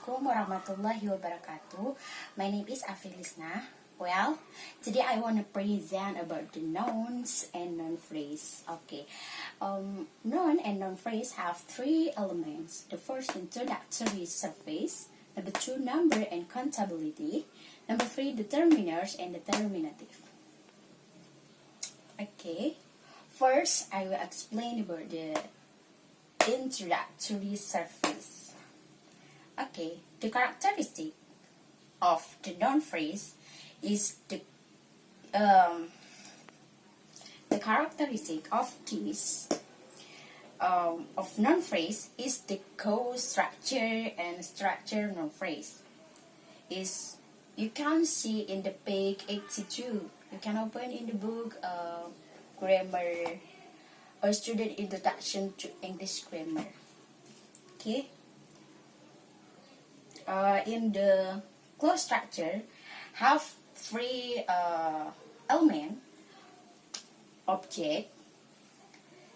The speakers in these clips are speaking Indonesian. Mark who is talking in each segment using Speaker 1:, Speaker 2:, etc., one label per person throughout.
Speaker 1: Assalamualaikum warahmatullahi wabarakatuh. My name is Afrilisna. Well, today I want to present about the nouns and noun phrase. Okay, noun and noun phrase have three elements. The first, introductory surface. Number two, number and countability. Number three, determiners and determinative. Okay, first I will explain about the introductory surface. Okay, the characteristic of the noun phrase is the characteristic of this of noun phrase is the cause, structure, and structure noun phrase. Is you can see in the page 82. You can open in the book grammar or student introduction to English grammar. Okay. In the clause structure have three element: object,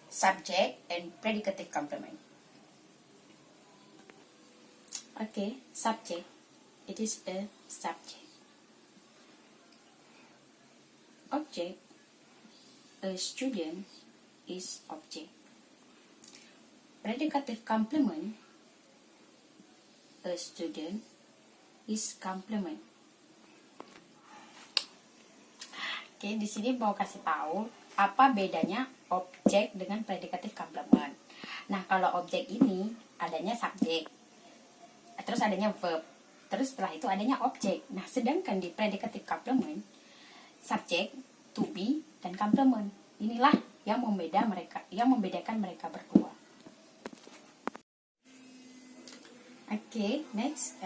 Speaker 1: subject, and predicative complement. Okay, subject. It is a subject. Object, a student is object. Predicative complement, a student is complement. Oke, di sini mau kasih tahu apa bedanya objek dengan predicative complement. Nah, kalau objek ini adanya subjek, terus adanya verb, terus setelah itu adanya objek. Nah, sedangkan di predicative complement, subjek, to be, dan complement. Inilah yang membedakan mereka berdua. Okay, next,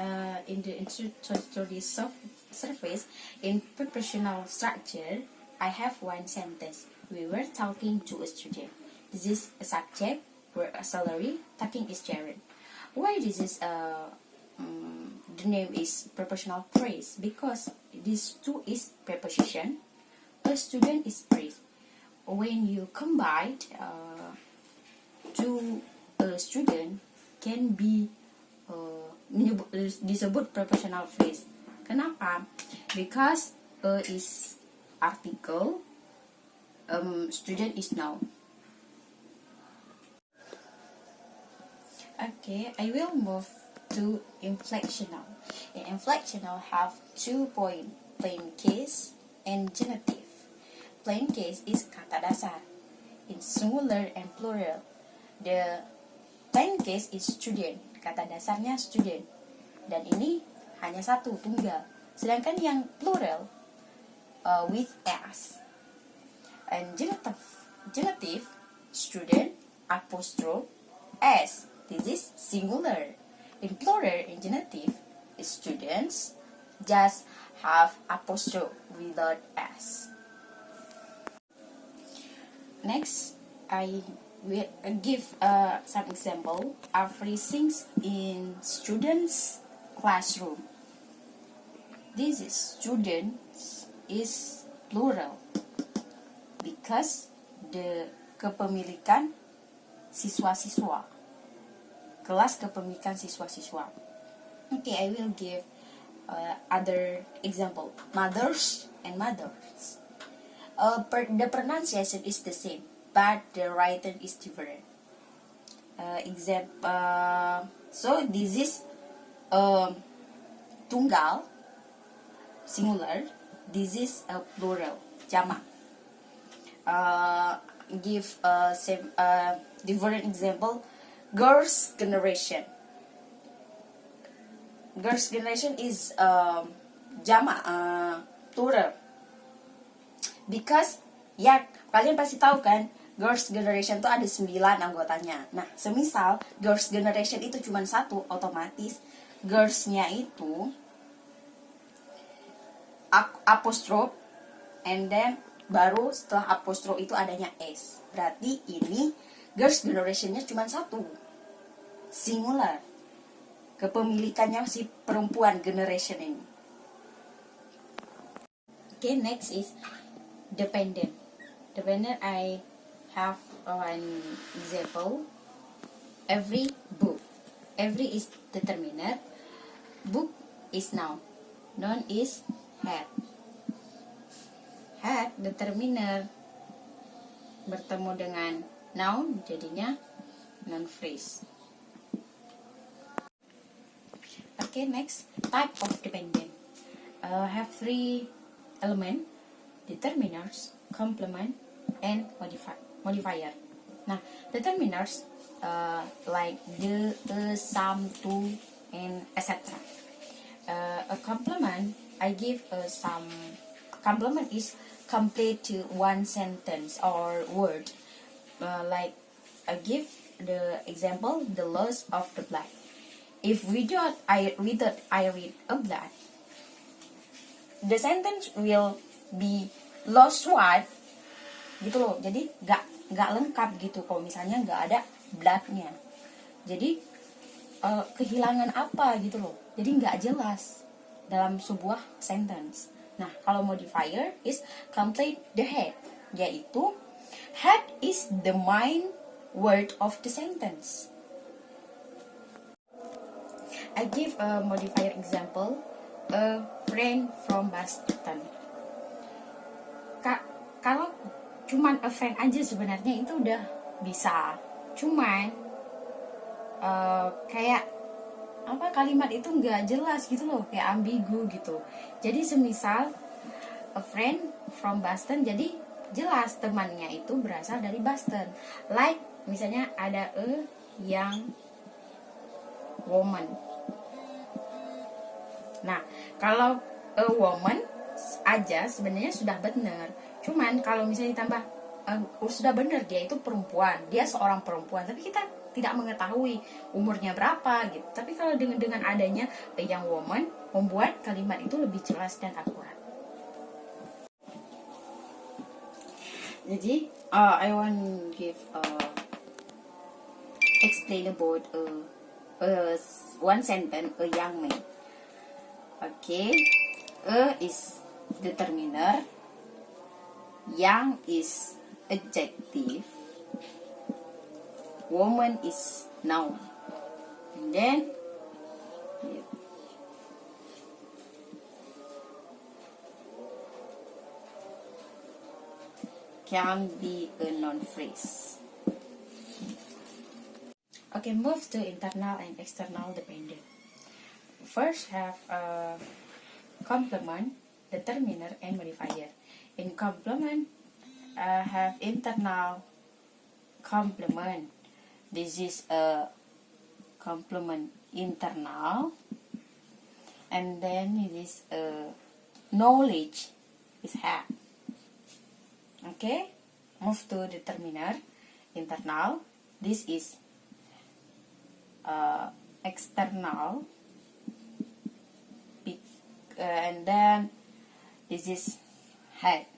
Speaker 1: in the introductory surface, in proportional structure, I have one sentence. We were talking to a student. This is a subject, word auxiliary, talking is gerund. Why this is the name is proportional phrase? Because these two is preposition, a student is phrase. When you combine to a student can be disebut proportional phrase. Kenapa? Because is article, student is noun. Okay, I will move to inflectional. In inflectional have 2 points: plain case and genitive. Plain case is kata dasar in singular and plural. The plain case is student. Kata dasarnya student, dan ini hanya satu, tunggal. Sedangkan yang plural with s. And genitive student apostrophe s. This is singular. In plural, in genitive, students just have apostrophe without s. Next, I will give some example of phrasings in students' classroom. This is students is plural because the kepemilikan siswa-siswa, kelas kepemilikan siswa-siswa. Okay, I will give other example. Mothers and mothers. The pronunciation is the same, but the writing is different. So this is tunggal, singular. This is a plural, jamak. Give same different example. Girls' generation. Girls' generation is jamak, plural. Because ya kalian pasti tahu kan, girls generation itu ada 9 anggotanya. Nah, semisal girls generation itu cuma satu, otomatis girls-nya itu apostrophe, and then baru setelah apostrophe itu adanya s. Berarti ini girls generation-nya cuma satu, singular. Kepemilikannya si perempuan generation ini. Okay, next is dependent. Dependent, I have one example. Every book. Every is determinate. Book is noun. Noun is had. Had determiner bertemu dengan noun jadinya noun phrase. Okay, next type of dependent. Have three element: determiners, complement, and modifier. Nah, determiners like the, some, to, and etc. A complement, I give some. Complement is complete to one sentence or word. Like I give the example, the loss of the blood. If without I read a blood, the sentence will be lost what, gitu loh. Jadi nggak lengkap gitu kalau misalnya nggak ada bloodnya. Jadi kehilangan apa gitu loh. Jadi nggak jelas dalam sebuah sentence. Nah, kalau modifier is complete the head, yaitu head is the main word of the sentence. I give a modifier example, a friend from Boston. Kalau cuman a friend aja sebenarnya itu udah bisa. Cuman kayak apa, kalimat itu nggak jelas gitu loh, kayak ambigu gitu. Jadi semisal a friend from Boston, jadi jelas temannya itu berasal dari Boston. Like misalnya ada a young woman. Nah, kalau a woman aja sebenarnya sudah benar. Cuman kalau misalnya ditambah sudah benar, dia itu perempuan, dia seorang perempuan, tapi kita tidak mengetahui umurnya berapa gitu. Tapi kalau dengan adanya a young woman, membuat kalimat itu lebih jelas dan akurat. Jadi I want give explain about one sentence, a young man. Okay, a is determiner, young is adjective, woman is noun, and then can be a noun phrase. Okay, move to internal and external dependent. First have a complement, determiner, and modifier. In complement, have internal complement. This is a complement internal, and then it is a knowledge is have. Okay, move to determiner, internal. This is external, and then this is head.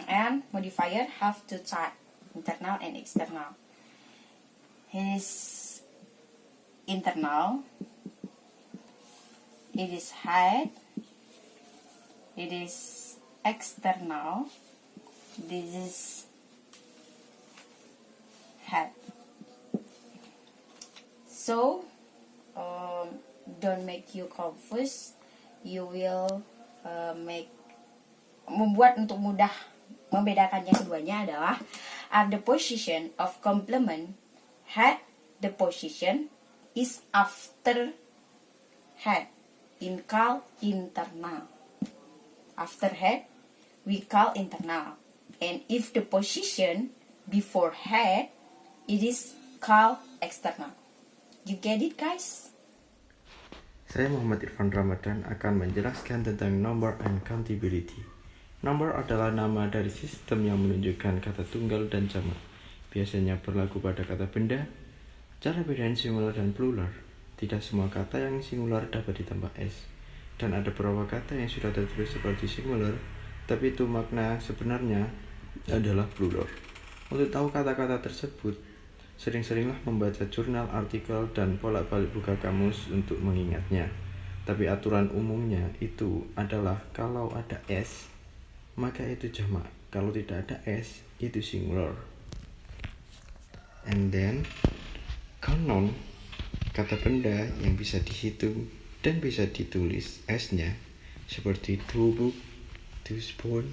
Speaker 1: And modifier have two types, internal and external. His internal, it is head. It is external. This is head. So don't make you confused. You will membuat untuk mudah membedakannya keduanya adalah at the position of complement head, the position is after head, in call internal. After head we call internal, and if the position before head, it is called external. You get it, guys?
Speaker 2: Saya Muhammad Irfan Ramadan akan menjelaskan tentang number and countability. Number adalah nama dari sistem yang menunjukkan kata tunggal dan jamak. Biasanya berlaku pada kata benda. Cara bedain singular dan plural. Tidak semua kata yang singular dapat ditambah s. Dan ada beberapa kata yang sudah tertulis seperti singular, tapi itu makna sebenarnya adalah plural. Untuk tahu kata-kata tersebut, sering-seringlah membaca jurnal, artikel, dan bolak-balik buka kamus untuk mengingatnya. Tapi aturan umumnya itu adalah kalau ada s, maka itu jamak. Kalau tidak ada s, itu singular. And then, count noun Kata benda yang bisa dihitung dan bisa ditulis S-nya seperti 2 book, 2 spoon,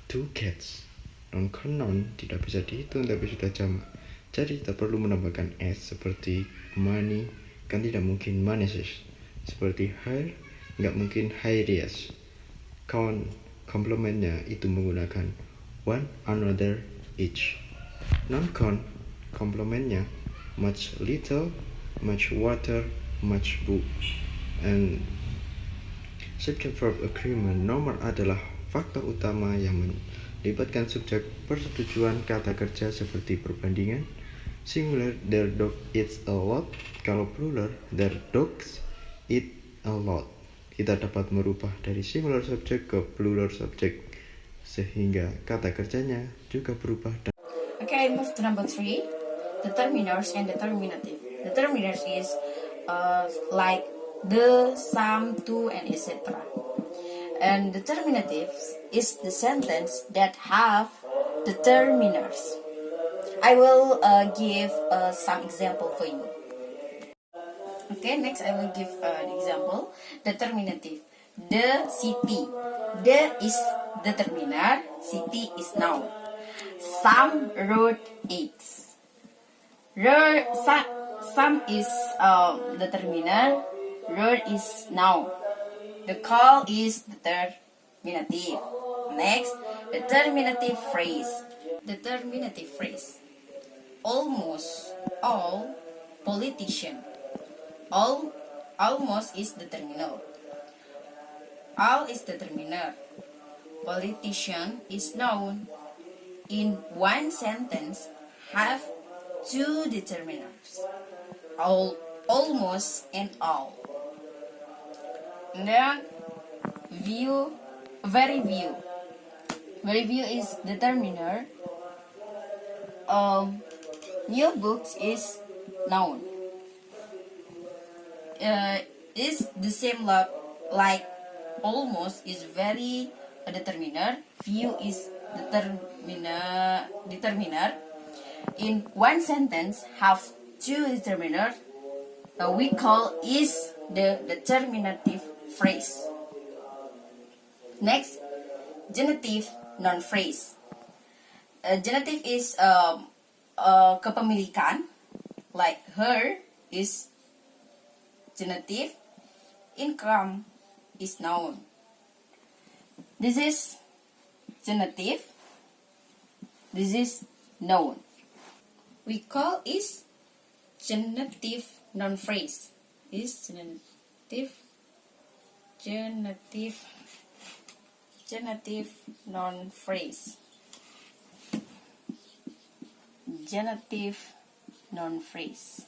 Speaker 2: 2 cats. Non-noun tidak bisa dihitung tapi sudah jamak. Jadi tak perlu menambahkan S seperti money, kan tidak mungkin moneys. Seperti hair, nggak mungkin hairias. Count, komplementnya itu menggunakan one, another, each. Non-count, komplementnya much, little, much water, much book. And subject verb agreement, nomor adalah faktor utama yang melibatkan subjek persetujuan kata kerja seperti perbandingan. Singular, their dog eats a lot. Kalau plural, their dogs eat a lot. Kita dapat merubah dari singular subject ke plural subject sehingga kata kerjanya juga berubah.
Speaker 1: Okay, I move to number 3, determiners and determinative. Determiners is like the, some, to, and etc. And determinatives is the sentence that have determiners. I will give some example for you. Okay, next I will give an example. Determinative. The city. The is determiner. City is noun. Some wrote eggs. Some is determiner. Wrote is noun. The call is determinative. Next, determinative phrase. Determinative phrase. Almost all politician. Almost is determiner. All is determiner. Politician is noun. In one sentence, have two determiners. All, almost, and all. And then view, very view. Very view is determiner. New books is noun. Is the same like almost is very a determiner. View is determiner. In one sentence have two determiners. We call is the determinative phrase. Next, genitive noun phrase. Genitive is kepemilikan, like her is genitive, income is noun. This is genitive, this is noun. We call is genitive noun phrase. Is genitive noun phrase. Genitive noun phrase.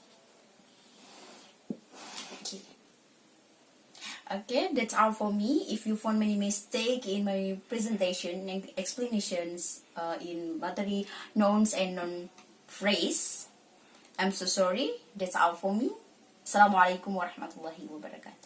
Speaker 1: Okay, that's all for me. If you found any mistake in my presentation and explanations in materi nouns and noun phrase, I'm so sorry. That's all for me. Assalamualaikum warahmatullahi wabarakatuh.